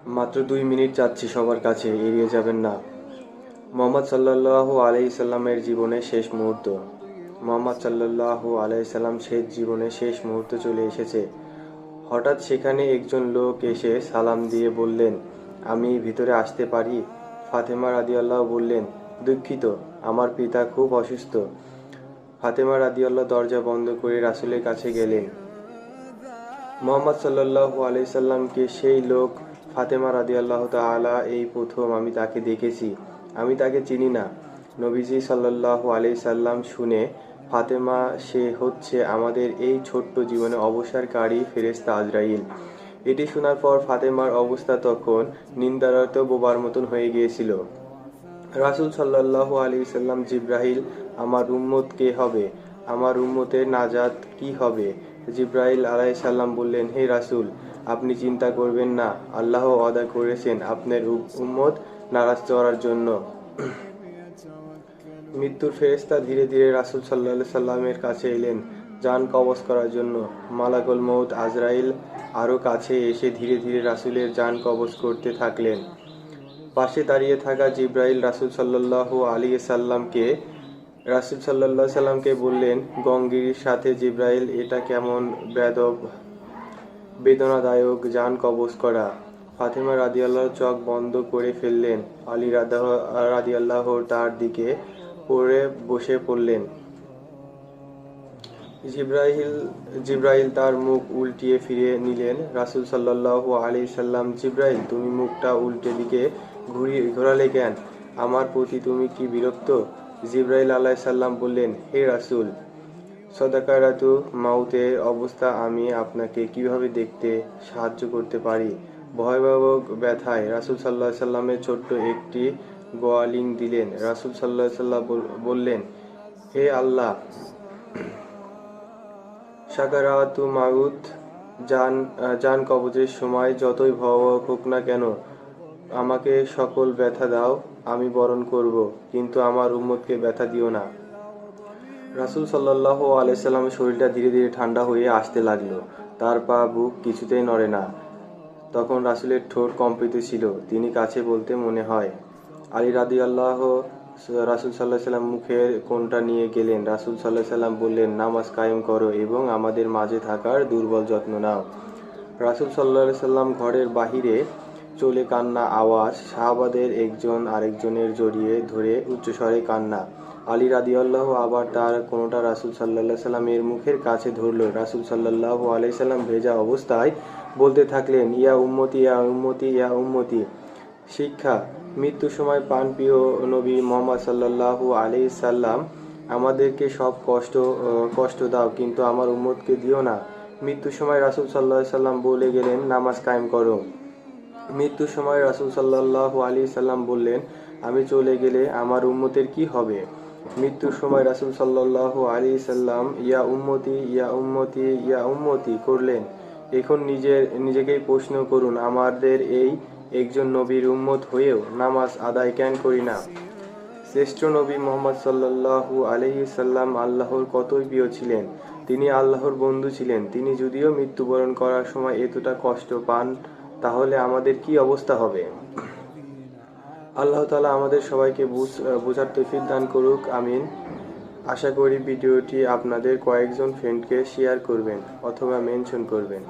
মাত্র 2 মিনিট চাচ্ছি সবার কাছে, এড়িয়ে যাবেন না। মোহাম্মদ সাল্লাল্লাহু আলাইহি সাল্লামের জীবনে শেষ মুহূর্ত। মোহাম্মদ সাল্লাল্লাহু আলাইহি সাল্লাম শেষ জীবনে শেষ মুহূর্ত চলে এসেছে। হঠাৎ সেখানে একজন লোক এসে সালাম দিয়ে বললেন, আমি ভিতরে আসতে পারি? ফাতেমা রাদিয়াল্লাহু বললেন, দুঃখিত, আমার পিতা খুব অসুস্থ। ফাতেমা রাদিয়াল্লাহু দরজা বন্ধ করে রাসূলের কাছে গেলেন। মোহাম্মদ সাল্লাল্লাহু আলাইহি সাল্লামকে সেই লোক, ফাতেমা রাদিয়াল্লাহু তাআলা, এই প্রথম আমি তাকে দেখেছি, আমি তাকে চিনি না। নবীজি সাল্লাল্লাহু আলাইহি সাল্লাম শুনে, ফাতেমা, সে হচ্ছে আমাদের এই ছোট্ট জীবনে অবসরকারী ফেরেশতা আজরাইল। এটি শোনার পর ফাতেমার অবস্থা তখন নিন্দারত বোবার মতন হয়ে গিয়েছিল। রাসূল সাল্লাল্লাহু আলাইহি সাল্লাম, জিবরাইল, আমার উম্মত কে হবে? আমার উম্মতের নাজাত কি হবে? জিবরাইল আলাইহিস সালাম বললেন, হে রাসূল, আপনি চিন্তা করবেন না, আল্লাহ ওয়াদা করেছেন আপনার উম্মত নারাজ করার জন্য। মৃত্যুর ফেরেশতা ধীরে ধীরে রাসূল সাল্লাল্লাহু আলাইহি সাল্লামের কাছে এলেন জান কবজ করার জন্য। মালাকুল মউত আজরাইল আরও কাছে এসে ধীরে ধীরে রাসূলের জান কবজ করতে থাকলেন। পাশে দাঁড়িয়ে থাকা জিবরাইল রাসূল সাল্লাল্লাহু আলাইহি সাল্লামকে বললেন, গঙ্গির সাথে জিবরাইল, এটা কেমন বেদনাদায়ক জান কবজ করা। ফাতেমা রাদিয়াল্লাহু চোখ বন্ধ করে ফেললেন। আলী রাদিয়াল্লাহু তার দিকে পড়ে বসে পড়লেন। জিবরাইল তার মুখ উল্টিয়ে ফিরে নিলেন। রাসূল সাল্লাল্লাহু আলাইহি সাল্লাম, জিবরাইল, তুমি মুখটা উল্টে দিকে ঘোরালে কেন? আমার প্রতি তুমি কি বিরক্ত? জিবরাইল আলাইহিস সালাম বললেন, হে রাসূল, সদাকারাতু মাউতের অবস্থা আমি আপনাকে কিভাবে দেখতে সাহায্য করতে পারি? ভয়াবহ ব্যথায় রাসূল সাল্লাল্লাহু আলাইহি সাল্লামের ছোট্ট একটি গোয়ালিং দিলেন। রাসূল সাল্লাল্লাহু আলাইহি সাল্লাম বললেন, হে আল্লাহ, সাকারাতু মাউত, জান কবজের সময় যতই ভয়াবহ হোক না কেন, আমাকে সকল ব্যথা দাও, আমি বরণ করব, কিন্তু আমার উম্মতকে ব্যথা দিও না। রাসূল সাল্লাল্লাহু আলাইহি সাল্লামের শরীরটা ধীরে ধীরে ঠান্ডা হয়ে আসতে লাগলো। তার পা বুক কিছুতেই নড়ে না। তখন রাসূলের ঠোঁট কম্পিত ছিল, তিনি কাছে বলতে মনে হয়। আলী রাদিয়াল্লাহু রাসূল সাল্লাল্লাহু আলাইহি সাল্লাম মুখের কোণটা নিয়ে গেলেন। রাসূল সাল্লাল্লাহু আলাইহি সাল্লাম বললেন, নামাজ কায়েম করো এবং আমাদের মাঝে থাকার দুর্বল যত্ন নাও। রাসূল সাল্লাল্লাহু আলাইহি সাল্লাম ঘরের বাহিরে চলে কান্না আওয়াজ, সাহাবাদের একজন আরেকজনের জড়িয়ে ধরে উচ্চস্বরে কান্না। আলী রাদিয়াল্লাহু আবার তার কোনটা রাসূল সাল্লাল্লাহু আলাইহি সাল্লামের মুখের কাছে ধরল। রাসূল সাল্লাল্লাহু আলাইহি সাল্লাম ভেজা অবস্থায় বলতে থাকলেন, ইয়া উম্মতি, ইয়া উম্মতি, ইয়া উম্মতি। শিক্ষা: মৃত্যুর সময় প্রাণপ্রিয় নবী মুহাম্মদ সাল্লাল্লাহু আলাইহি সাল্লাম, আমাদেরকে সব কষ্ট দাও, কিন্তু আমার উম্মতকে দিও না। মৃত্যুর সময় রাসূল সাল্লাল্লাহু আলাইহি সাল্লাম বলে গেলেন, নামাজ কায়েম করো। মৃত্যুর সময় রাসূল সাল্লাল্লাহু আলাইহি সাল্লাম বললেন, আমি চলে গেলে আমার উম্মতের কি হবে? মৃত্যুর সময় রাসূল সাল্লাল্লাহু আলাইহি সাল্লাম ইয়া উম্মতি, ইয়া উম্মতি, ইয়া উম্মতি করলেন। এখন নিজেকেই প্রশ্ন করুন, আমাদের এই একজন নবীর উম্মত হয়েও নামাজ আদায় কেন করি না? শ্রেষ্ঠ নবী মুহাম্মদ সাল্লাল্লাহু আলাইহি সাল্লাম আল্লাহর কতই প্রিয় ছিলেন। তিনি আল্লাহর বন্ধু ছিলেন। তিনি যদিও মৃত্যুবরণ করার সময় এতটা কষ্ট পান, তাহলে আমাদের কি অবস্থা হবে? আল্লাহ তাআলা আমাদের সবাইকে বোঝার তৌফিক দান করুক, আমিন। আশা করি ভিডিওটি আপনাদের কয়েকজন ফ্রেন্ডকে শেয়ার করবেন অথবা মেনশন করবেন।